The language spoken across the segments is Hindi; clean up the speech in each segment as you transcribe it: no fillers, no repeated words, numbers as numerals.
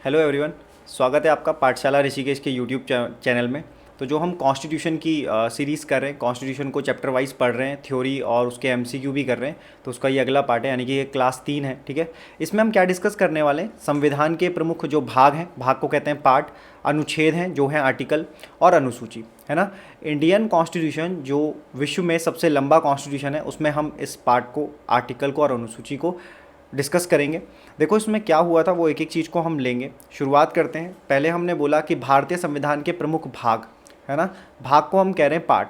Hello everyone. स्वागत है आपका पाठशाला ऋषिकेश के यूट्यूब चैनल में। तो जो हम कॉन्स्टिट्यूशन की सीरीज़ कर रहे हैं, कॉन्स्टिट्यूशन को चैप्टर वाइज पढ़ रहे हैं, थ्योरी और उसके एमसीक्यू भी कर रहे हैं, तो उसका ये अगला पार्ट है, यानी कि ये क्लास 3 है। ठीक है, इसमें हम क्या डिस्कस करने वाले हैं? संविधान के प्रमुख जो भाग हैं, भाग को कहते हैं पार्ट, अनुच्छेद हैं जो हैं आर्टिकल, और अनुसूची, है ना। इंडियन कॉन्स्टिट्यूशन जो विश्व में सबसे लंबा कॉन्स्टिट्यूशन है, उसमें हम इस पार्ट को, आर्टिकल को और अनुसूची को डिस्कस करेंगे। देखो इसमें क्या हुआ था वो एक एक चीज़ को हम लेंगे। शुरुआत करते हैं। पहले हमने बोला कि भारतीय संविधान के प्रमुख भाग, है ना, भाग को हम कह रहे हैं पार्ट।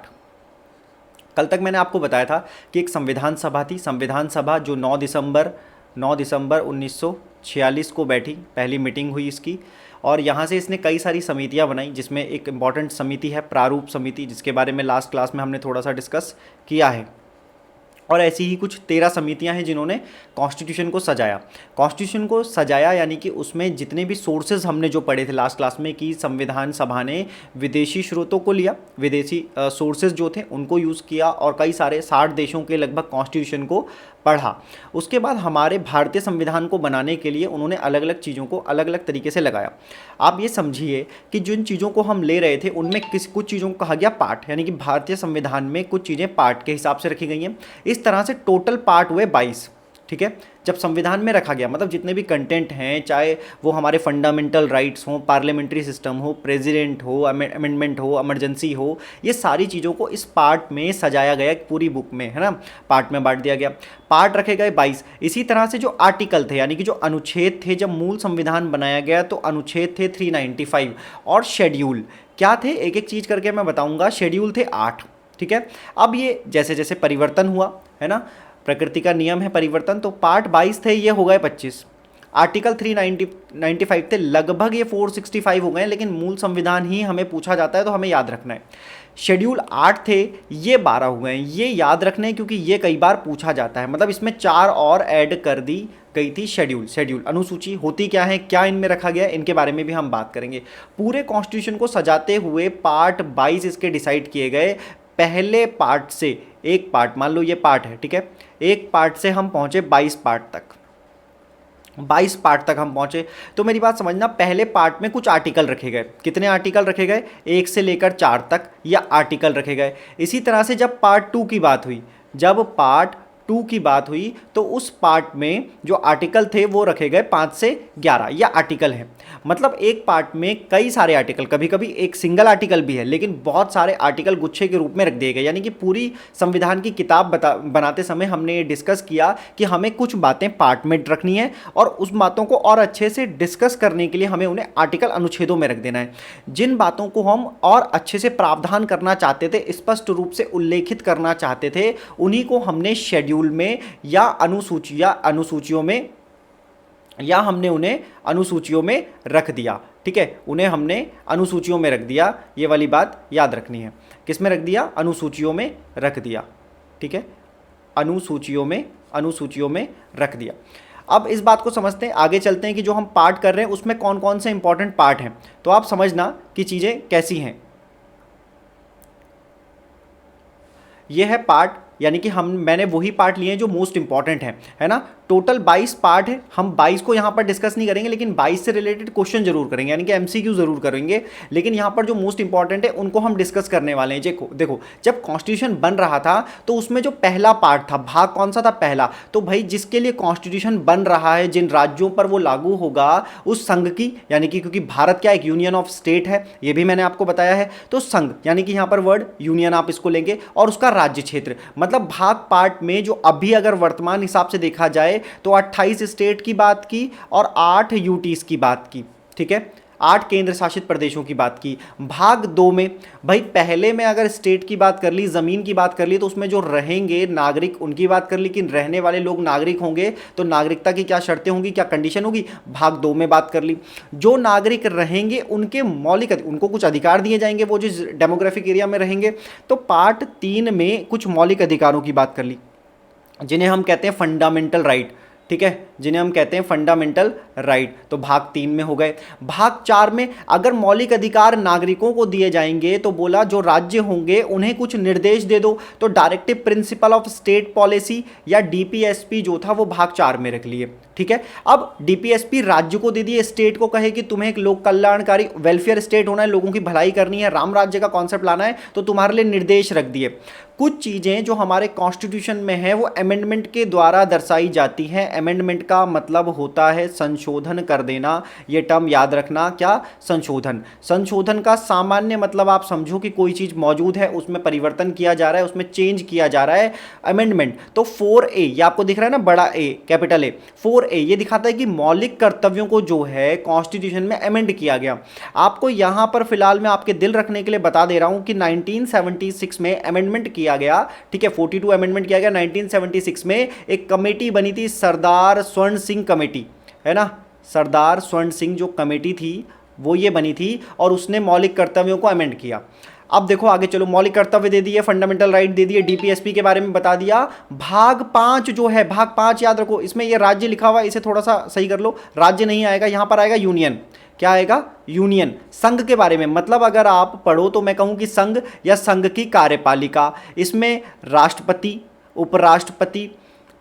कल तक मैंने आपको बताया था कि एक संविधान सभा थी, संविधान सभा जो 9 दिसंबर 1946 को बैठी, पहली मीटिंग हुई इसकी, और यहाँ से इसने कई सारी समितियाँ बनाई, जिसमें एक इम्पॉर्टेंट समिति है प्रारूप समिति, जिसके बारे में लास्ट क्लास में हमने थोड़ा सा डिस्कस किया है। और ऐसी ही कुछ 13 समितियां हैं जिन्होंने कॉन्स्टिट्यूशन को सजाया। कॉन्स्टिट्यूशन को सजाया यानी कि उसमें जितने भी सोर्सेज हमने जो पढ़े थे लास्ट क्लास में, कि संविधान सभा ने विदेशी स्रोतों को लिया, विदेशी सोर्सेज जो थे उनको यूज़ किया, और कई सारे 60 देशों के लगभग कॉन्स्टिट्यूशन को पढ़ा। उसके बाद हमारे भारतीय संविधान को बनाने के लिए उन्होंने अलग अलग चीज़ों को अलग अलग तरीके से लगाया। आप ये समझिए कि जिन चीज़ों को हम ले रहे थे उनमें कुछ चीज़ों को कहा गया पार्ट, यानी कि भारतीय संविधान में कुछ चीज़ें पार्ट के हिसाब से रखी गई हैं। इस तरह से टोटल पार्ट हुए 22। ठीक है, जब संविधान में रखा गया, मतलब जितने भी कंटेंट हैं, चाहे वो हमारे फंडामेंटल राइट्स हों, पार्लियामेंट्री सिस्टम हो, प्रेसिडेंट हो, अमेंडमेंट हो, इमरजेंसी हो, ये सारी चीज़ों को इस पार्ट में सजाया गया, पूरी बुक में, है ना, पार्ट में बांट दिया गया। पार्ट रखे गए 22। इसी तरह से जो आर्टिकल थे, यानी कि जो अनुच्छेद थे, जब मूल संविधान बनाया गया तो अनुच्छेद थे 395, और शेड्यूल क्या थे, एक एक चीज़ करके मैं बताऊंगा। शेड्यूल थे 8। ठीक है, अब ये जैसे जैसे परिवर्तन हुआ, है ना, प्रकृति का नियम है परिवर्तन, तो पार्ट 22 थे, ये हो गए 25। आर्टिकल 395 थे, लगभग ये 465 हो गए, लेकिन मूल संविधान ही हमें पूछा जाता है तो हमें याद रखना है। शेड्यूल 8 थे, ये 12 हुए हैं, ये याद रखने हैं क्योंकि ये कई बार पूछा जाता है। मतलब इसमें 4 और ऐड कर दी गई थी। शेड्यूल अनुसूची होती क्या है, क्या इनमें रखा गया है, इनके बारे में भी हम बात करेंगे। पूरे कॉन्स्टिट्यूशन को सजाते हुए पार्ट 22 इसके डिसाइड किए गए। पहले पार्ट से एक पार्ट, मान लो ये पार्ट है, ठीक है, एक पार्ट से हम पहुंचे 22 पार्ट तक, 22 पार्ट तक हम पहुंचे। तो मेरी बात समझना, पहले पार्ट में कुछ आर्टिकल रखे गए। कितने आर्टिकल रखे गए? 1 से लेकर 4 तक या आर्टिकल रखे गए। इसी तरह से जब पार्ट 2 की बात हुई, जब पार्ट 2 की बात हुई तो उस पार्ट में जो आर्टिकल थे वो रखे गए 5 से 11 या आर्टिकल हैं। मतलब एक पार्ट में कई सारे आर्टिकल, कभी कभी एक सिंगल आर्टिकल भी है, लेकिन बहुत सारे आर्टिकल गुच्छे के रूप में रख दिए गए। यानी कि पूरी संविधान की किताब बनाते समय हमने ये डिस्कस किया कि हमें कुछ बातें पार्ट में रखनी है, और उस बातों को और अच्छे से डिस्कस करने के लिए हमें उन्हें आर्टिकल अनुच्छेदों में रख देना है। जिन बातों को हम और अच्छे से प्रावधान करना चाहते थे, स्पष्ट रूप से उल्लेखित करना चाहते थे, उन्हीं को हमने शेड्यूल में या अनुसूचियों में, या हमने उन्हें अनुसूचियों में रख दिया। ठीक है, उन्हें हमने अनुसूचियों में रख दिया, ये वाली बात याद रखनी है। किस में रख दिया? अनुसूचियों में रख दिया। ठीक है, अनुसूचियों में रख दिया। अब इस बात को समझते हैं, आगे चलते हैं कि जो हम पार्ट कर रहे हैं उसमें कौन कौन से इंपॉर्टेंट पार्ट हैं। तो आप समझना कि चीज़ें कैसी हैं। ये है पार्ट, यानी कि मैंने वही पार्ट लिए हैं जो मोस्ट इंपॉर्टेंट है ना। टोटल 22 पार्ट है, हम 22 को यहाँ पर डिस्कस नहीं करेंगे, लेकिन 22 से रिलेटेड क्वेश्चन जरूर करेंगे, यानी कि एमसीक्यू जरूर करेंगे। लेकिन यहाँ पर जो मोस्ट इंपॉर्टेंट है उनको हम डिस्कस करने वाले हैं। देखो जब कॉन्स्टिट्यूशन बन रहा था तो उसमें जो पहला पार्ट था, भाग कौन सा था? पहला। तो भाई जिसके लिए कॉन्स्टिट्यूशन बन रहा है, जिन राज्यों पर वो लागू होगा, उस संघ की, यानी कि क्योंकि भारत क्या एक यूनियन ऑफ स्टेट है, ये भी मैंने आपको बताया है, तो संघ यानी कि यहाँ पर वर्ड यूनियन आप इसको लेंगे, और उसका राज्य क्षेत्र, मतलब भाग पार्ट में जो अभी अगर वर्तमान हिसाब से देखा जाए तो 28 स्टेट की बात की और 8 यूटीज की बात की। ठीक है, 8 केंद्र शासित प्रदेशों की बात की। भाग 2 में भाई पहले में अगर स्टेट की बात कर ली, ज़मीन की बात कर ली, तो उसमें जो रहेंगे नागरिक उनकी बात कर ली, कि रहने वाले लोग नागरिक होंगे तो नागरिकता की क्या शर्तें होंगी, क्या कंडीशन होगी, भाग 2 में बात कर ली। जो नागरिक रहेंगे उनके उनको कुछ अधिकार दिए जाएंगे, वो जो डेमोग्राफिक एरिया में रहेंगे। तो पार्ट 3 में कुछ मौलिक अधिकारों की बात कर ली, जिन्हें हम कहते हैं फंडामेंटल राइट। ठीक है, जिन्हें हम कहते हैं फंडामेंटल राइट। तो भाग 3 में हो गए। भाग 4 में अगर मौलिक अधिकार नागरिकों को दिए जाएंगे तो बोला जो राज्य होंगे उन्हें कुछ निर्देश दे दो, तो directive principle of state policy या डीपीएसपी जो था वो भाग 4 में रख लिए। ठीक है, अब डीपीएसपी राज्य को दे दिए, स्टेट को कहे कि तुम्हें एक लोक कल्याणकारी वेलफेयर स्टेट होना है, लोगों की भलाई करनी है, राम राज्य का कॉन्सेप्ट लाना है, तो तुम्हारे लिए निर्देश रख दिए। कुछ चीजें जो हमारे कॉन्स्टिट्यूशन में है वो अमेंडमेंट के द्वारा दर्शाई जाती हैं। अमेंडमेंट का मतलब होता है संशोधन कर देना, ये टर्म याद रखना। क्या? संशोधन। संशोधन का सामान्य मतलब आप समझो कि कोई चीज मौजूद है उसमें परिवर्तन किया जा रहा है, उसमें चेंज किया जा रहा है, अमेंडमेंट। तो 4A ये आपको दिख रहा है ना, बड़ा ए कैपिटल ए, 4A ये दिखाता है कि मौलिक कर्तव्यों को जो है कॉन्स्टिट्यूशन में अमेंड किया गया। आपको यहां पर फिलहाल मैं आपके दिल रखने के लिए बता दे रहा हूं कि 1976 में अमेंडमेंट किया गया। ठीक है, 42 अमेंडमेंट किया गया 1976 में। एक कमेटी बनी थी सरदार स्वर्ण सिंह कमेटी, है ना, सरदार स्वर्ण सिंह जो कमेटी थी वो ये बनी थी और उसने मौलिक कर्तव्यों को अमेंड किया। अब देखो आगे चलो, मौलिक कर्तव्य दे दिए, फंडामेंटल राइट दे दिए, डीपीएसपी के बारे में बता दिया। भाग 5 जो है, भाग 5 याद रखो, इसमें ये राज्य लिखा हुआ है, इसे थोड़ा सा सही कर लो, राज्य नहीं आएगा, यहां पर आएगा यूनियन। क्या आएगा? यूनियन। संघ के बारे में मतलब अगर आप पढ़ो तो मैं कहूं कि संघ या संघ की कार्यपालिका, इसमें राष्ट्रपति, उपराष्ट्रपति,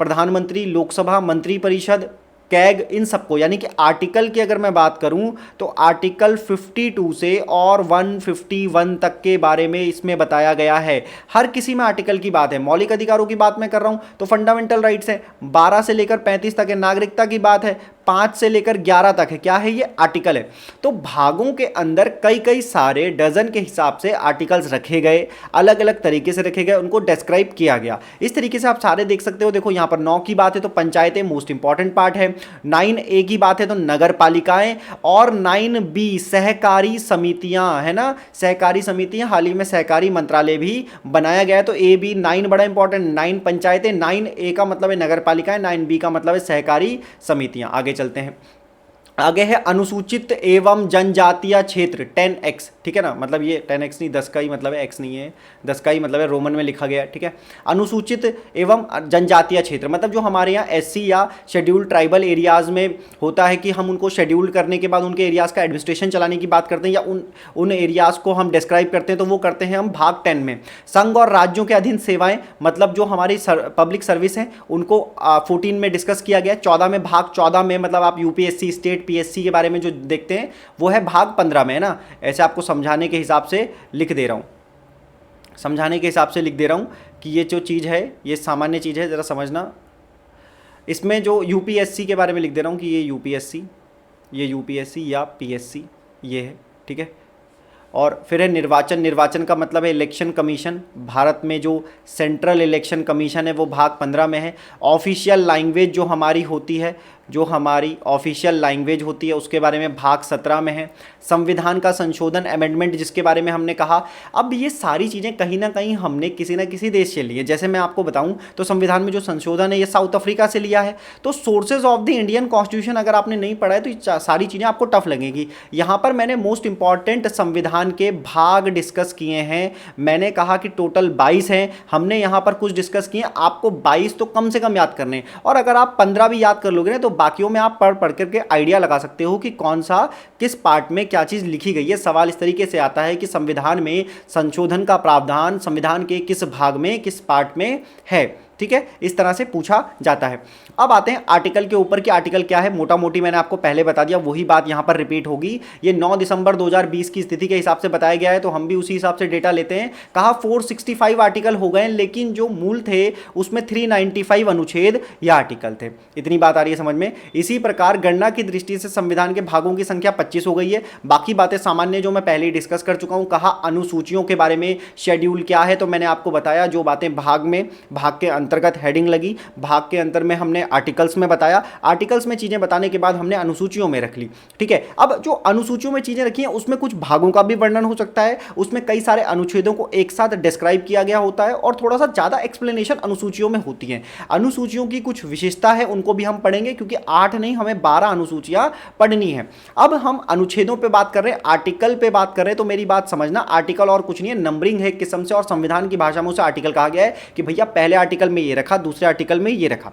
प्रधानमंत्री, लोकसभा, मंत्री परिषद, कैग, इन सबको, यानी कि आर्टिकल की अगर मैं बात करूं तो आर्टिकल 52 से और 151 तक के बारे में इसमें बताया गया है। हर किसी में आर्टिकल की बात है। मौलिक अधिकारों की बात मैं कर रहा हूं तो फंडामेंटल राइट्स है, 12 से लेकर 35 तक है। नागरिकता की बात है, 5 से लेकर 11 तक है। क्या है? ये आर्टिकल है। तो भागों के अंदर कई कई सारे डजन के हिसाब से आर्टिकल्स रखे गए, अलग अलग तरीके से रखे गए, उनको डिस्क्राइब किया गया। इस तरीके से आप सारे देख सकते हो। देखो यहां पर 9 की बात है तो पंचायतें मोस्ट इंपॉर्टेंट पार्ट है, 9A की बात है तो नगर पालिकाएं, और 9B सहकारी समितियां, है ना, सहकारी समितियां। हाल ही में सहकारी मंत्रालय भी बनाया गया है। तो AB 9 बड़ा इंपॉर्टेंट, 9 पंचायतें, 9A का मतलब है नगर पालिकाएं, 9B का मतलब है सहकारी समितियां। आगे चलते हैं। आगे है अनुसूचित एवं जनजातीय क्षेत्र 10X। ठीक है ना, मतलब ये 10X नहीं, 10 का ही मतलब है, X नहीं है, 10 का ही मतलब है, रोमन में लिखा गया है। ठीक है, अनुसूचित एवं जनजातीय क्षेत्र मतलब जो हमारे यहाँ SC या शेड्यूल्ड ट्राइबल एरियाज में होता है कि हम उनको शेड्यूल करने के बाद उनके एरियाज का एडमिनिस्ट्रेशन चलाने की बात करते हैं, या उन एरियाज को हम डिस्क्राइब करते हैं, तो वो करते हैं हम भाग 10 में। संघ और राज्यों के अधीन सेवाएं मतलब जो हमारी पब्लिक सर्विस है उनको 14 में डिस्कस किया गया। 14 में, भाग 14 में मतलब आप UPSC, स्टेट PSC के बारे में जो देखते हैं वो है भाग 15 में, है ना। ऐसे आपको समझाने के हिसाब से लिख दे रहा हूं, समझाने के हिसाब से लिख दे रहा हूं कि ये जो चीज़ है ये सामान्य चीज़ है, ज़रा समझना। इसमें जो UPSC के बारे में लिख दे रहा हूं कि ये UPSC या PSC ये है। ठीक है, और फिर है निर्वाचन। निर्वाचन का मतलब है इलेक्शन कमीशन। भारत में जो सेंट्रल इलेक्शन कमीशन है वो भाग 15 में है। ऑफिशियल लैंग्वेज जो हमारी होती है, जो हमारी ऑफिशियल लैंग्वेज होती है उसके बारे में भाग 17 में है। संविधान का संशोधन, अमेंडमेंट जिसके बारे में हमने कहा। अब ये सारी चीज़ें कहीं ना कहीं हमने किसी ना किसी देश से ली है। जैसे मैं आपको बताऊं तो संविधान में जो संशोधन है ये साउथ अफ्रीका से लिया है। तो sources of the Indian constitution अगर आपने नहीं पढ़ा है तो ये सारी चीज़ें आपको टफ लगेगी। यहाँ पर मैंने मोस्ट इंपॉर्टेंट संविधान के भाग डिस्कस किए हैं। मैंने कहा कि टोटल 22 हैं, हमने यहाँ पर कुछ डिस्कस किए। आपको 22 तो कम से कम याद करने हैं, और अगर आप 15 भी याद कर लोगे ना तो बाकियों में आप पढ़ पढ़ करके आइडिया लगा सकते हो कि कौन सा किस पार्ट में क्या चीज़ लिखी गई है। सवाल इस तरीके से आता है कि संविधान में संशोधन का प्रावधान संविधान के किस भाग में, किस पार्ट में है। ठीक है, इस तरह से पूछा जाता है। अब आते हैं आर्टिकल के ऊपर कि आर्टिकल क्या है। मोटा मोटी मैंने आपको पहले बता दिया, वही बात यहां पर रिपीट होगी। ये 9 दिसंबर 2020 की स्थिति के हिसाब से बताया गया है, तो हम भी उसी हिसाब से डेटा लेते हैं। कहा 465 आर्टिकल हो गए, लेकिन जो मूल थे उसमें 395 अनुच्छेद या आर्टिकल थे। इतनी बात आ रही है समझ में। इसी प्रकार गणना की दृष्टि से संविधान के भागों की संख्या 25 हो गई है। बाकी बातें सामान्य जो मैं पहले ही डिस्कस कर चुका हूं। कहा अनुसूचियों के बारे में, शेड्यूल क्या है, तो मैंने आपको बताया जो बातें भाग में, भाग के अंतर्गत हेडिंग लगी, भाग के अंतर में हमने आर्टिकल्स में बताया। आर्टिकल्स में चीजें बताने के बाद हमने अनुसूचियों में रख ली। ठीक है, अब जो अनुसूचियों में चीजें रखी हैं उसमें कुछ भागों का भी वर्णन हो सकता है, उसमें कई सारे अनुच्छेदों को एक साथ डिस्क्राइब किया गया होता है, और थोड़ा सा ज्यादा एक्सप्लेनेशन अनुसूचियों में होती है। अनुसूचियों की कुछ विशेषता है, उनको भी हम पढ़ेंगे, क्योंकि 8 नहीं हमें 12 अनुसूचियां पढ़नी है। अब हम अनुच्छेदों पे बात कर रहे हैं, आर्टिकल पे बात कर रहे हैं, तो मेरी बात समझना, आर्टिकल और कुछ नहीं है, नंबरिंग है एक किस्म से, और संविधान की भाषा में उसे आर्टिकल कहा गया है कि भैया पहले आर्टिकल में ये रखा, दूसरे आर्टिकल में ये रखा।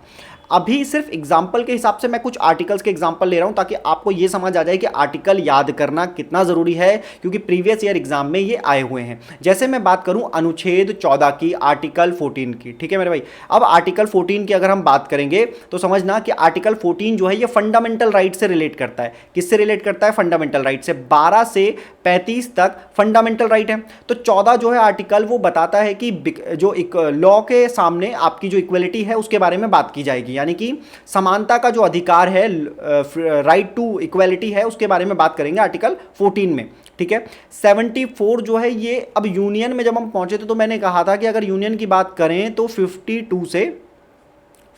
अभी सिर्फ एग्जाम्पल के हिसाब से मैं कुछ आर्टिकल्स के एग्जाम्पल ले रहा हूं ताकि आपको ये समझ आ जाए कि आर्टिकल याद करना कितना ज़रूरी है, क्योंकि प्रीवियस ईयर एग्जाम में ये आए हुए हैं। जैसे मैं बात करूं अनुच्छेद 14 की, आर्टिकल 14 की, ठीक है मेरे भाई। अब आर्टिकल 14 की अगर हम बात करेंगे तो समझना कि आर्टिकल 14 जो है ये फंडामेंटल राइट से रिलेट करता है। किससे रिलेट करता है? फंडामेंटल राइट से। 12 से 35 तक फंडामेंटल राइट है। तो 14 जो है आर्टिकल वो बताता है कि जो एक लॉ के सामने आपकी जो इक्वलिटी है उसके बारे में बात की जाएगी, यानी कि समानता का जो अधिकार है, राइट टू इक्वलिटी है, उसके बारे में बात करेंगे आर्टिकल 14 में, ठीक है। 74 जो है ये, अब यूनियन में जब हम पहुंचे तो मैंने कहा था कि अगर यूनियन की बात करें तो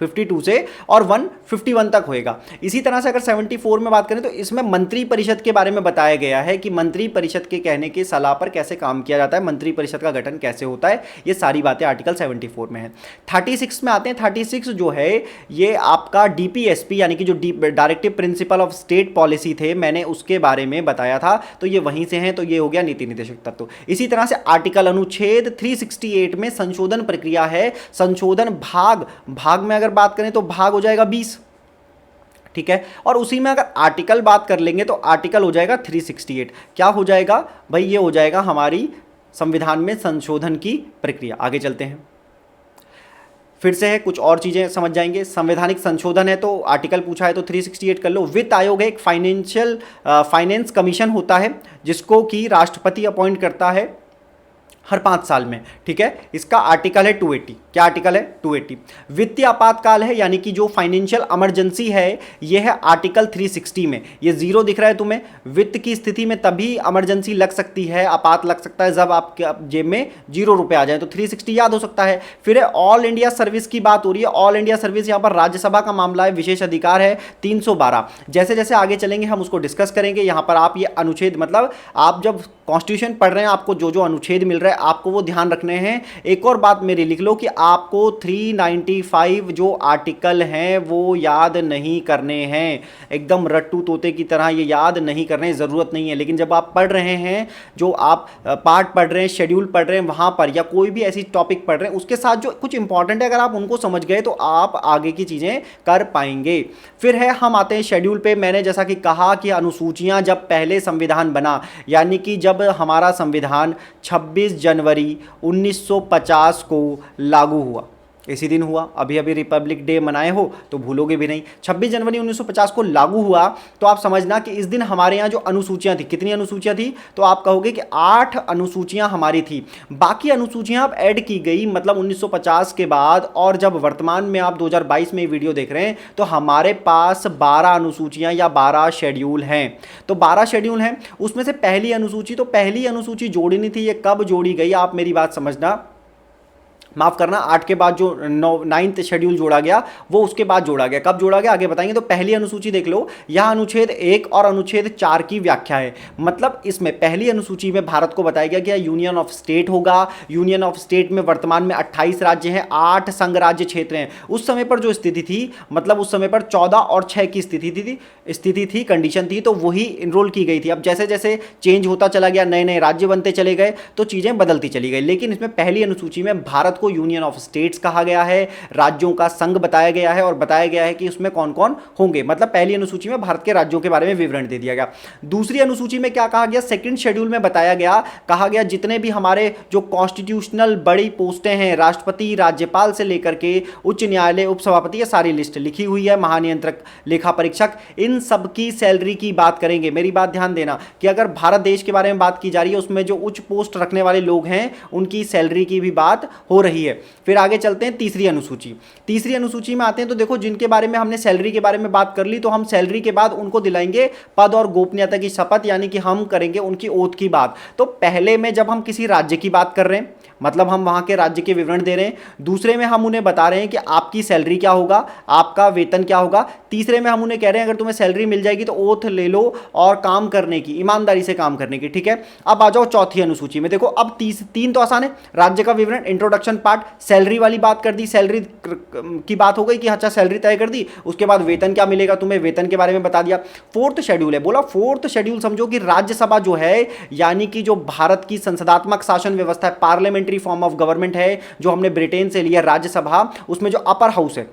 52 से और 151 तक होएगा। इसी तरह से अगर 74 में बात करें तो इसमें मंत्री परिषद के बारे में बताया गया है कि मंत्री परिषद के कहने की सलाह पर कैसे काम किया जाता है, मंत्री परिषद का गठन कैसे होता है, ये सारी बातें आर्टिकल 74 में है। 36 में आते हैं। 36 जो है ये आपका डीपीएसपी यानी कि जो directive principle of state policy थे, मैंने उसके बारे में बताया था, तो ये वहीं से हैं, तो ये हो गया नीति निर्देशक तत्व। इसी तरह से आर्टिकल अनुच्छेद 368 में संशोधन प्रक्रिया है। संशोधन भाग में अगर बात करें तो भाग हो जाएगा 20, ठीक है। और उसी में अगर आर्टिकल बात कर लेंगे तो आर्टिकल हो जाएगा 368। क्या हो जाएगा भाई? ये हो जाएगा हमारी संविधान में संशोधन की प्रक्रिया। आगे चलते हैं, फिर से है, कुछ और चीजें समझ जाएंगे। संवैधानिक संशोधन है तो आर्टिकल पूछा है तो 368 कर लो। वित्त आयोग है, एक फाइनेंस कमीशन होता है जिसको कि राष्ट्रपति अपॉइंट करता है हर 5 साल में, ठीक है। इसका आर्टिकल है 280। क्या आर्टिकल है? 280। वित्तीय आपातकाल है, यानी कि जो फाइनेंशियल इमरजेंसी है, यह है आर्टिकल 360 में। ये जीरो दिख रहा है तुम्हें। वित्त की स्थिति में तभी इमरजेंसी लग सकती है, आपात लग सकता है जब आपके जेब में 0 रुपए आ जाए, तो 360 याद हो सकता है। फिर है ऑल इंडिया सर्विस की बात हो रही है। ऑल इंडिया सर्विस यहाँ पर राज्यसभा का मामला है, विशेष अधिकार है 312। जैसे जैसे आगे चलेंगे हम उसको डिस्कस करेंगे। यहाँ पर आप ये अनुच्छेद, मतलब आप जब कॉन्स्टिट्यूशन पढ़ रहे हैं आपको जो जो अनुच्छेद मिल रहा है आपको वो ध्यान रखने हैं। एक और बात मेरी लिख लो कि आपको 395 जो आर्टिकल हैं वो याद नहीं करने हैं, एकदम रट्टू तोते की तरह ये याद नहीं करने, ज़रूरत नहीं है। लेकिन जब आप पढ़ रहे हैं, जो आप पार्ट पढ़ रहे हैं, शेड्यूल पढ़ रहे हैं, वहाँ पर या कोई भी ऐसी टॉपिक पढ़ रहे हैं उसके साथ जो कुछ इंपॉर्टेंट है, अगर आप उनको समझ गए तो आप आगे की चीज़ें कर पाएंगे। फिर है, हम आते हैं शेड्यूल पे। मैंने जैसा कि कहा कि अनुसूचियाँ जब पहले संविधान बना, यानी कि जब हमारा संविधान 26 जनवरी 1950 को लागू हुआ, इसी दिन हुआ। अभी अभी रिपब्लिक डे मनाए हो तो भूलोगे भी नहीं। 26 जनवरी 1950 को लागू हुआ, तो आप समझना कि इस दिन हमारे यहाँ जो अनुसूचियाँ थी, कितनी अनुसूचियाँ थी? तो आप कहोगे कि 8 अनुसूचियाँ हमारी थी। बाकी अनुसूचियाँ अब ऐड की गई, मतलब 1950 के बाद। और जब वर्तमान में आप 2022 में वीडियो देख रहे हैं तो हमारे पास 12 अनुसूचियाँ या 12 शेड्यूल हैं। तो 12 शेड्यूल हैं, उसमें से पहली अनुसूची, तो पहली अनुसूची जोड़नी थी। ये कब जोड़ी गई? आप मेरी बात समझना, माफ करना, 8 के बाद जो 9th शेड्यूल जोड़ा गया वो उसके बाद जोड़ा गया। कब जोड़ा गया आगे बताएंगे। तो पहली अनुसूची देख लो, यह अनुच्छेद 1 और अनुच्छेद 4 की व्याख्या है। मतलब इसमें पहली अनुसूची में भारत को बताया गया कि यूनियन ऑफ स्टेट होगा। यूनियन ऑफ स्टेट में वर्तमान में 28 राज्य हैं, 8 संघ राज्य क्षेत्र हैं। उस समय पर जो स्थिति थी, मतलब उस समय पर 14 और 6 की स्थिति थी, कंडीशन थी, तो वही इनरोल की गई थी। अब जैसे जैसे चेंज होता चला गया, नए नए राज्य बनते चले गए, तो चीज़ें बदलती चली गई। लेकिन इसमें पहली अनुसूची में भारत को यूनियन ऑफ स्टेट्स कहा गया है, राज्यों का संघ बताया गया है, और बताया गया है कि उसमें कौन कौन होंगे। मतलब पहली अनुसूची में भारत के राज्यों के बारे में विवरण दे दिया गया। दूसरी अनुसूची में क्या कहा गया? सेकंड शेड्यूल में बताया गया, कहा गया जितने भी हमारे जो कॉन्स्टिट्यूशनल बड़ी पोस्टें हैं, राष्ट्रपति, राज्यपाल से लेकर के उच्च न्यायालय उपसभापति, ये सारी लिस्ट लिखी हुई है, महानियंत्रक, लेखा परीक्षक, इन सब की सैलरी की बात करेंगे। मेरी बात ध्यान देना कि अगर भारत देश के बारे में बात की जा रही है, उसमें जो उच्च पोस्ट रखने वाले लोग हैं उनकी सैलरी की भी बात हो रही है। फिर आगे चलते हैं तीसरी अनुसूची। तीसरी अनुसूची में आते हैं तो देखो, जिनके बारे में हमने सैलरी के बारे में बात कर ली, तो हम सैलरी के बाद उनको दिलाएंगे पद और गोपनीयता की शपथ, यानी कि हम करेंगे उनकी ओथ की बात। तो पहले में जब हम किसी राज्य की बात कर रहे हैं, मतलब हम वहां के राज्य के विवरण दे रहे हैं। दूसरे में हम उन्हें बता रहे हैं कि आपकी सैलरी क्या होगा, आपका वेतन क्या होगा। तीसरे में हम उन्हें कह रहे हैं अगर तुम्हें सैलरी मिल जाएगी तो ओथ ले लो और काम करने की, ईमानदारी से काम करने की, ठीक है। अब आ जाओ चौथी अनुसूची में। देखो अब 3 तो आसान है, राज्य का विवरण, इंट्रोडक्शन पार्ट, सैलरी वाली बात कर दी, सैलरी की बात हो गई कि अच्छा सैलरी तय कर दी। उसके बाद वेतन क्या मिलेगा तुम्हें, वेतन के बारे में बता दिया। फोर्थ शेड्यूल है, बोला फोर्थ शेड्यूल समझो कि राज्यसभा जो है, यानी कि जो भारत की संसदात्मक शासन व्यवस्था है, पार्लियामेंट्री फॉर्म ऑफ गवर्नमेंट है, जो हमने ब्रिटेन से लिया राज्यसभा, उसमें जो अपर हाउस है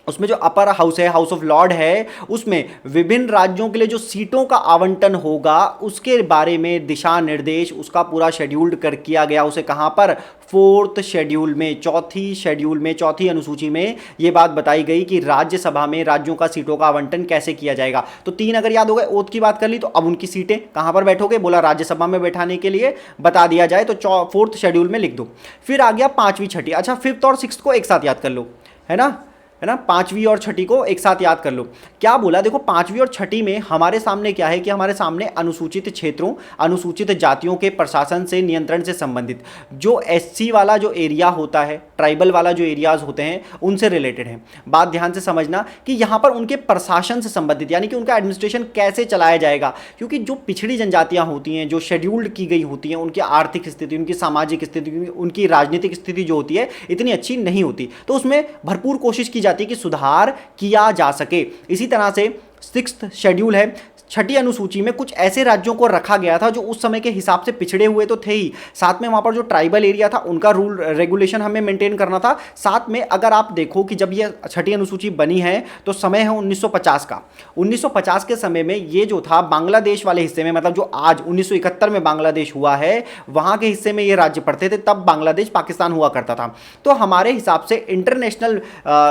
उसमें जो अपर हाउस है, हाउस ऑफ लॉर्ड है, उसमें विभिन्न राज्यों के लिए जो सीटों का आवंटन होगा उसके बारे में दिशा निर्देश, उसका पूरा शेड्यूल्ड कर किया गया। उसे कहां पर, फोर्थ शेड्यूल में, चौथी शेड्यूल में, चौथी अनुसूची में यह बात बताई गई कि राज्यसभा में राज्यों का सीटों का आवंटन कैसे किया जाएगा। तो 3 अगर याद हो गए, ओथ की बात कर ली, तो अब उनकी सीटें कहां पर बैठोगे, बोला राज्यसभा में बैठाने के लिए बता दिया जाए, तो फोर्थ शेड्यूल में लिख दो। फिर आ गया पांचवी छठी, अच्छा फिफ्थ और सिक्स्थ को एक साथ याद कर लो, है ना, पांचवी और छठी को एक साथ याद कर लो। क्या बोला, देखो पांचवी और छठी में हमारे सामने क्या है कि हमारे सामने अनुसूचित क्षेत्रों, अनुसूचित जातियों के प्रशासन से, नियंत्रण से संबंधित जो एससी वाला जो एरिया होता है, ट्राइबल वाला जो एरियाज होते हैं, उनसे रिलेटेड है। बात ध्यान से समझना कि यहां पर उनके प्रशासन से संबंधित, यानी कि उनका एडमिनिस्ट्रेशन कैसे चलाया जाएगा, क्योंकि जो पिछड़ी जनजातियां होती हैं, जो शेड्यूल्ड की गई होती हैं, उनकी आर्थिक स्थिति, उनकी सामाजिक स्थिति, उनकी राजनीतिक स्थिति जो होती है इतनी अच्छी नहीं होती, तो उसमें भरपूर कोशिश की जाती है कि सुधार किया जा सके। इसी तरह से सिक्स्थ शेड्यूल है, छठी अनुसूची में कुछ ऐसे राज्यों को रखा गया था जो उस समय के हिसाब से पिछड़े हुए तो थे ही, साथ में वहां पर जो ट्राइबल एरिया था उनका रूल रेगुलेशन हमें मेंटेन करना था। साथ में अगर आप देखो कि जब ये छठी अनुसूची बनी है तो समय है 1950 का। 1950 के समय में ये जो था बांग्लादेश वाले हिस्से में, मतलब जो आज 1971 में बांग्लादेश हुआ है, वहां के हिस्से में ये राज्य पड़ते थे, तब बांग्लादेश पाकिस्तान हुआ करता था। तो हमारे हिसाब से इंटरनेशनल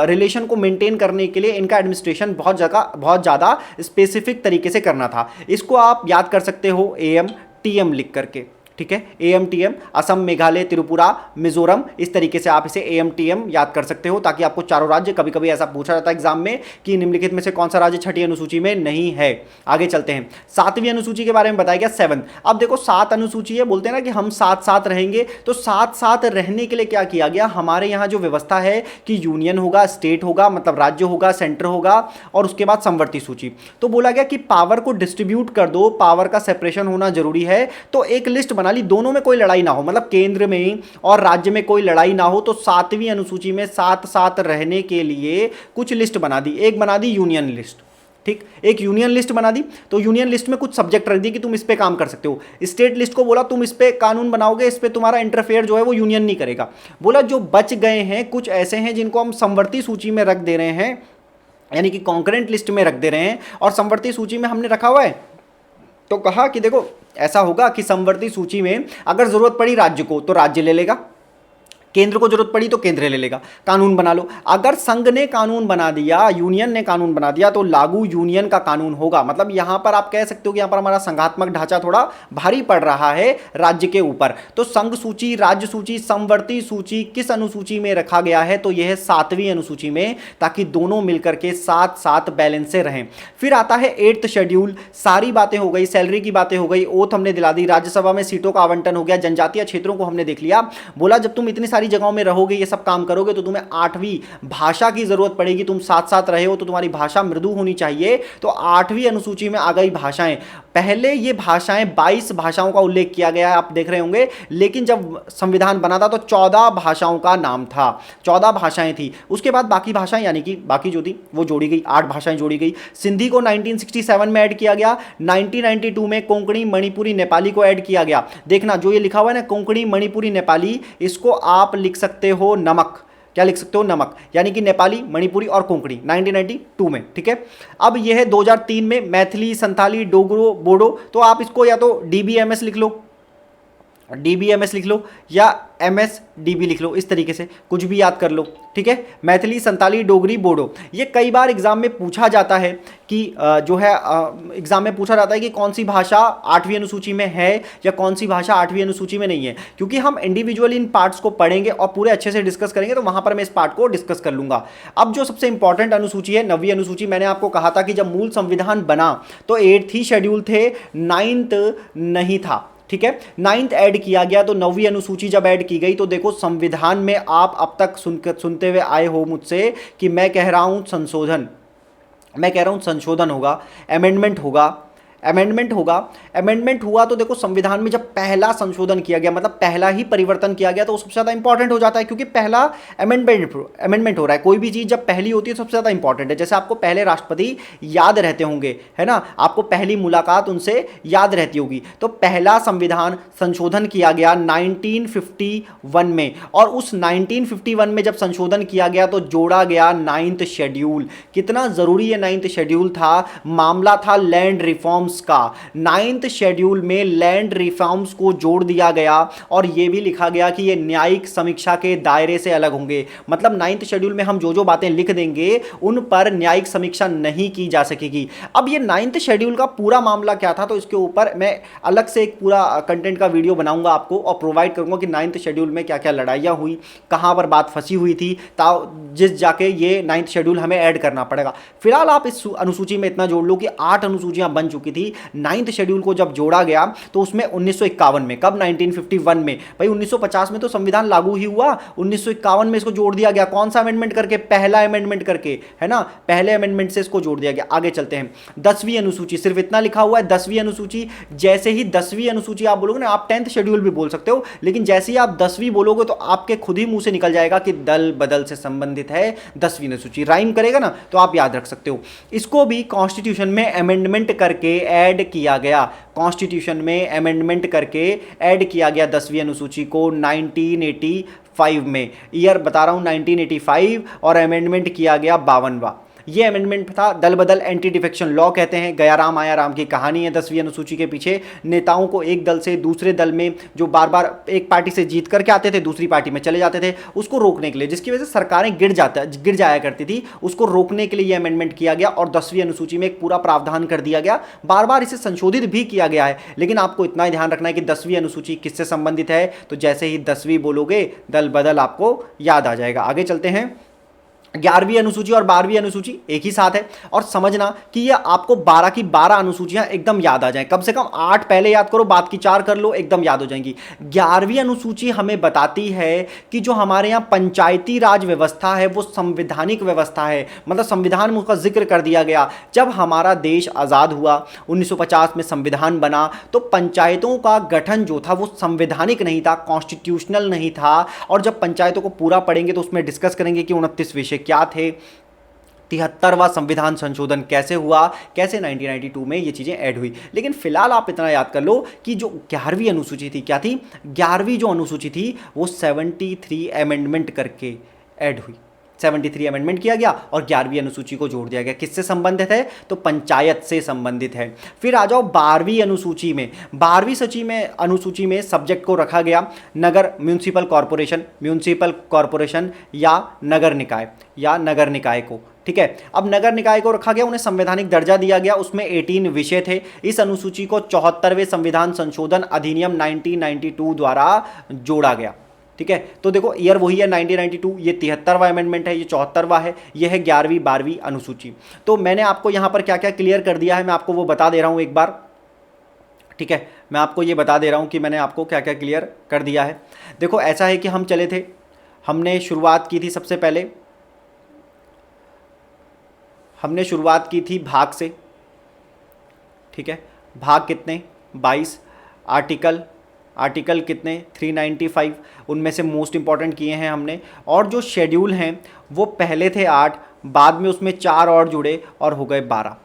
रिलेशन को मेंटेन करने के लिए इनका एडमिनिस्ट्रेशन बहुत ज़्यादा स्पेसिफिक तरीके से करना था। इसको आप याद कर सकते हो एएम टीएम लिख करके, ठीक है, एएम टीएम, असम, मेघालय, त्रिपुरा, मिजोरम, इस तरीके से आप इसे एएम टीएम याद कर सकते हो, ताकि आपको चारों राज्य, कभी कभी ऐसा पूछा जाता है एग्जाम में कि निम्नलिखित में से कौन सा राज्य छठी अनुसूची में नहीं है। आगे चलते हैं, सातवीं अनुसूची के बारे में बताया गया, 7। अब देखो 7 अनुसूची है, बोलते हैं ना कि हम साथ साथ रहेंगे, तो साथ साथ रहने के लिए क्या किया गया, हमारे यहाँ जो व्यवस्था है कि यूनियन होगा, स्टेट होगा, मतलब राज्य होगा, सेंटर होगा, और उसके बाद समवर्ती सूची। तो बोला गया कि पावर को डिस्ट्रीब्यूट कर दो, पावर का सेपरेशन होना जरूरी है। तो एक लिस्ट बना ली, दोनों में कोई लड़ाई ना हो, मतलब केंद्र में और राज्य में कोई लड़ाई ना हो, तो सातवीं अनुसूची में साथ साथ रहने के लिए कुछ लिस्ट बना दी। एक बना दी यूनियन लिस्ट, ठीक, एक यूनियन लिस्ट बना दी। तो यूनियन लिस्ट में कुछ सब्जेक्ट रख दी कि तुम इस पे काम कर सकते हो। स्टेट लिस्ट को बोला तुम इस पे कानून बनाओगे, इस पे तुम्हारा इंटरफेयर जो है वो यूनियन नहीं करेगा। बोला जो बच गए हैं कुछ ऐसे हैं जिनको हम समवर्ती सूची में रख दे रहे हैं, यानी कि कॉन्करेंट लिस्ट में रख दे रहे हैं, और समवर्ती सूची में हमने रखा हुआ है। तो कहा कि देखो ऐसा होगा कि समवर्ती सूची में अगर जरूरत पड़ी राज्य को तो राज्य ले लेगा, केंद्र को जरूरत पड़ी तो केंद्र ले लेगा, कानून बना लो। अगर संघ ने कानून बना दिया, यूनियन ने कानून बना दिया, तो लागू यूनियन का कानून होगा। मतलब यहां पर आप कह सकते हो कि यहां पर हमारा संघात्मक ढांचा थोड़ा भारी पड़ रहा है राज्य के ऊपर। तो संघ सूची, राज्य सूची, समवर्ती सूची किस अनुसूची में रखा गया है, तो यह है 7वीं अनुसूची में, ताकि दोनों मिलकर के साथ साथ बैलेंस से रहें। फिर आता है 8th शेड्यूल, सारी बातें हो गई, सैलरी की बातें हो गई, ओथ हमने दिला दी, राज्यसभा में सीटों का आवंटन हो गया, जनजातीय क्षेत्रों को हमने देख लिया। बोला जब तुम इतनी सारी जगहों में रहोगे, ये सब काम करोगे, तो तुम्हें 8वीं भाषा की जरूरत पड़ेगी। तुम साथ साथ रहे हो तो तुम्हारी भाषा मृदु होनी चाहिए। तो 8वीं अनुसूची में आ गई भाषाएं। पहले ये भाषाएं 22 भाषाओं का उल्लेख किया गया है, आप देख रहे होंगे, लेकिन जब संविधान बना था तो 14 भाषाओं का नाम था, 14 भाषाएं थी। उसके बाद बाकी भाषाएं, यानी कि बाकी जो थी वो जोड़ी गई, 8 भाषाएं जोड़ी गई। सिंधी को 1967 में ऐड किया गया, 1992 में कोंकणी, मणिपुरी, नेपाली को ऐड किया गया। देखना जो ये लिखा हुआ है ना, कोंकणी, मणिपुरी, नेपाली, इसको आप लिख सकते हो नमक। क्या लिख सकते हो, नमक, यानी कि नेपाली, मणिपुरी और कोंकणी 1992 में, ठीक है। अब यह है 2003 में मैथिली, संथाली, डोगरो, बोडो, तो आप इसको या तो डीबीएमएस लिख लो, डीबीएमएस लिख लो, या एमएसडीबी लिख लो, इस तरीके से कुछ भी याद कर लो, ठीक है। मैथिली, संताली, डोगरी, बोडो, ये कई बार एग्जाम में पूछा जाता है कि जो है एग्जाम में पूछा जाता है कि कौन सी भाषा 8वीं अनुसूची में है या कौन सी भाषा 8वीं अनुसूची में नहीं है। क्योंकि हम इंडिविजुअली इन पार्ट्स को पढ़ेंगे और पूरे अच्छे से डिस्कस करेंगे, तो वहां पर मैं इस पार्ट को डिस्कस कर लूंगा। अब जो सबसे इंपॉर्टेंट अनुसूची है 9वीं अनुसूची, मैंने आपको कहा था कि जब मूल संविधान बना तो 8th ही शेड्यूल थे, 9th नहीं था, ठीक है। 9th ऐड किया गया, तो 9वीं अनुसूची जब ऐड की गई तो देखो संविधान में आप अब तक सुनते हुए आए हो मुझसे कि मैं कह रहा हूं संशोधन, मैं कह रहा हूं संशोधन होगा, अमेंडमेंट होगा, अमेंडमेंट होगा। अमेंडमेंट हुआ तो देखो संविधान में जब पहला संशोधन किया गया, मतलब पहला ही परिवर्तन किया गया, तो सबसे ज़्यादा इंपॉर्टेंट हो जाता है, क्योंकि पहला अमेंडमेंट हो रहा है। कोई भी चीज़ जब पहली होती है सबसे ज़्यादा इंपॉर्टेंट है। जैसे आपको पहले राष्ट्रपति याद रहते होंगे, है ना, आपको पहली मुलाकात उनसे याद रहती होगी। तो पहला संविधान संशोधन किया गया 1951 में, और उस 1951 में जब संशोधन किया गया तो जोड़ा गया 9th शेड्यूल। कितना ज़रूरी है 9th शेड्यूल था? मामला था लैंड रिफॉर्म्स का। 9th शेड्यूल में लैंड रिफॉर्म्स को जोड़ दिया गया और यह भी लिखा गया कि ये न्यायिक समीक्षा के दायरे से अलग होंगे। मतलब 9th शेड्यूल में हम जो जो बातें लिख देंगे उन पर न्यायिक समीक्षा नहीं की जा सकेगी। अब ये 9th शेड्यूल का पूरा मामला क्या था, तो इसके ऊपर मैं अलग से एक पूरा कंटेंट का वीडियो बनाऊंगा आपको और प्रोवाइड करूंगा कि 9th शेड्यूल में क्या क्या लड़ाइयाँ हुई, कहाँ पर बात फंसी हुई थी, जिस जाके ये 9th शेड्यूल हमें ऐड करना पड़ेगा। फिलहाल आप इस अनुसूची में इतना जोड़ लो कि 8 अनुसूचियां बन चुकी थी। 9th शेड्यूल को जब जोड़ा गया तो उसमें 1951 में, कब? 1951 में। भाई 1950 में तो संविधान लागू ही हुआ, 1951 में इसको जोड़ दिया गया। कौन सा अमेंडमेंट करके? पहला अमेंडमेंट करके, है ना, पहले अमेंडमेंट से इसको जोड़ दिया गया। आगे चलते हैं। 10वीं अनुसूची, सिर्फ इतना लिखा हुआ है 10वीं अनुसूची। जैसे ही 10वीं अनुसूची आप बोलोगे ना, आप 10th शेड्यूल भी बोल सकते हो, लेकिन जैसे ही आप 10वीं बोलोगे तो आपके खुद ही मुंह से निकल जाएगा कि दल बदल से संबंधित है 10वीं अनुसूची। राइम करेगा ना, तो आप याद रख सकते हो। इसको भी कॉन्स्टिट्यूशन में अमेंडमेंट करके ऐड किया गया। कॉन्स्टिट्यूशन में अमेंडमेंट करके ऐड किया गया 10वीं अनुसूची को 1985 में। ईयर बता रहा हूं 1985, और अमेंडमेंट किया गया 52वां। ये अमेंडमेंट था दल बदल एंटी डिफेक्शन लॉ कहते हैं। गया राम आया राम की कहानी है 10वीं अनुसूची के पीछे। नेताओं को एक दल से दूसरे दल में, जो बार बार एक पार्टी से जीत करके आते थे दूसरी पार्टी में चले जाते थे, उसको रोकने के लिए, जिसकी वजह से सरकारें गिर जाया करती थी, उसको रोकने के लिए ये अमेंडमेंट किया गया और 10वीं अनुसूची में एक पूरा प्रावधान कर दिया गया। बार बार इसे संशोधित भी किया गया है, लेकिन आपको इतना ही ध्यान रखना है कि 10वीं अनुसूची किससे संबंधित है। तो जैसे ही 10वीं बोलोगे दल बदल आपको याद आ जाएगा। आगे चलते हैं। 11वीं अनुसूची और 12वीं अनुसूची एक ही साथ है, और समझना कि ये आपको 12 की 12 अनुसूचियां एकदम याद आ जाएं। कम से कम 8 पहले याद करो, बात की 4 कर लो, एकदम याद हो जाएंगी। 11वीं अनुसूची हमें बताती है कि जो हमारे यहाँ पंचायती राज व्यवस्था है वो संवैधानिक व्यवस्था है। मतलब संविधान में उसका जिक्र कर दिया गया। जब हमारा देश आज़ाद हुआ, 1950 में संविधान बना, तो पंचायतों का गठन जो था वो संवैधानिक नहीं था, कॉन्स्टिट्यूशनल नहीं था। और जब पंचायतों को पूरा पढ़ेंगे तो उसमें डिस्कस करेंगे कि 29 विषय क्या थे, 73वां संविधान संशोधन कैसे हुआ, कैसे 1992 में ये चीज़ें ऐड हुई। लेकिन फिलहाल आप इतना याद कर लो कि जो 11वीं अनुसूची थी, क्या थी? 11वीं जो अनुसूची थी वो 73 अमेंडमेंट करके ऐड हुई। 73 अमेंडमेंट किया गया और 11वीं अनुसूची को जोड़ दिया गया। किससे संबंधित है? तो पंचायत से संबंधित है। फिर आ जाओ 12वीं अनुसूची में। 12वीं अनुसूची में सब्जेक्ट को रखा गया नगर, म्यूनिसिपल कॉरपोरेशन या नगर निकाय को। ठीक है, अब नगर निकाय को रखा गया, उन्हें संवैधानिक दर्जा दिया गया। उसमें 18 विषय थे। इस अनुसूची को 74वें संविधान संशोधन अधिनियम 1992 द्वारा जोड़ा गया। ठीक है, तो देखो ईयर वही है 1992, ये 73वां अमेंडमेंट है, ये 74वां है, ये है 11वीं 12वीं अनुसूची। तो मैंने आपको यहाँ पर क्या क्या क्लियर कर दिया है, मैं आपको वो बता दे रहा हूँ एक बार। ठीक है, मैं आपको ये बता दे रहा हूँ कि मैंने आपको क्या क्या क्लियर कर दिया है। देखो ऐसा है कि हम चले थे, हमने शुरुआत की थी, सबसे पहले हमने शुरुआत की थी भाग से। ठीक है, भाग कितने? 22। आर्टिकल कितने? 395। उनमें से मोस्ट इंपॉर्टेंट किए हैं हमने। और जो शेड्यूल हैं वो पहले थे 8, बाद में उसमें 4 और जुड़े और हो गए 12।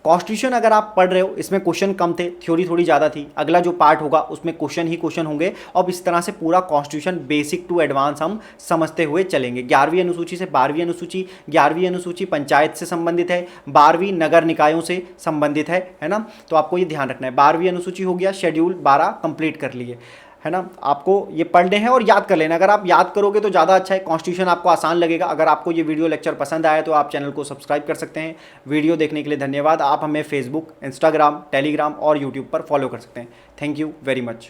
कॉन्स्टिट्यूशन अगर आप पढ़ रहे हो, इसमें क्वेश्चन कम थे, थ्योरी थोड़ी ज़्यादा थी। अगला जो पार्ट होगा उसमें क्वेश्चन ही क्वेश्चन होंगे। अब इस तरह से पूरा कॉन्स्टिट्यूशन बेसिक टू एडवांस हम समझते हुए चलेंगे। 11वीं अनुसूची से 12वीं अनुसूची, 11वीं अनुसूची पंचायत से संबंधित है, 12वीं नगर निकायों से संबंधित है ना। तो आपको ये ध्यान रखना है। 12वीं अनुसूची हो गया, शेड्यूल 12 कंप्लीट कर लिए, है ना। आपको ये पढ़ने हैं और याद कर लेना। अगर आप याद करोगे तो ज़्यादा अच्छा है, कॉन्स्टिट्यूशन आपको आसान लगेगा। अगर आपको ये वीडियो लेक्चर पसंद आया तो आप चैनल को सब्सक्राइब कर सकते हैं। वीडियो देखने के लिए धन्यवाद। आप हमें फेसबुक, इंस्टाग्राम, टेलीग्राम और यूट्यूब पर फॉलो कर सकते हैं। Thank you very much.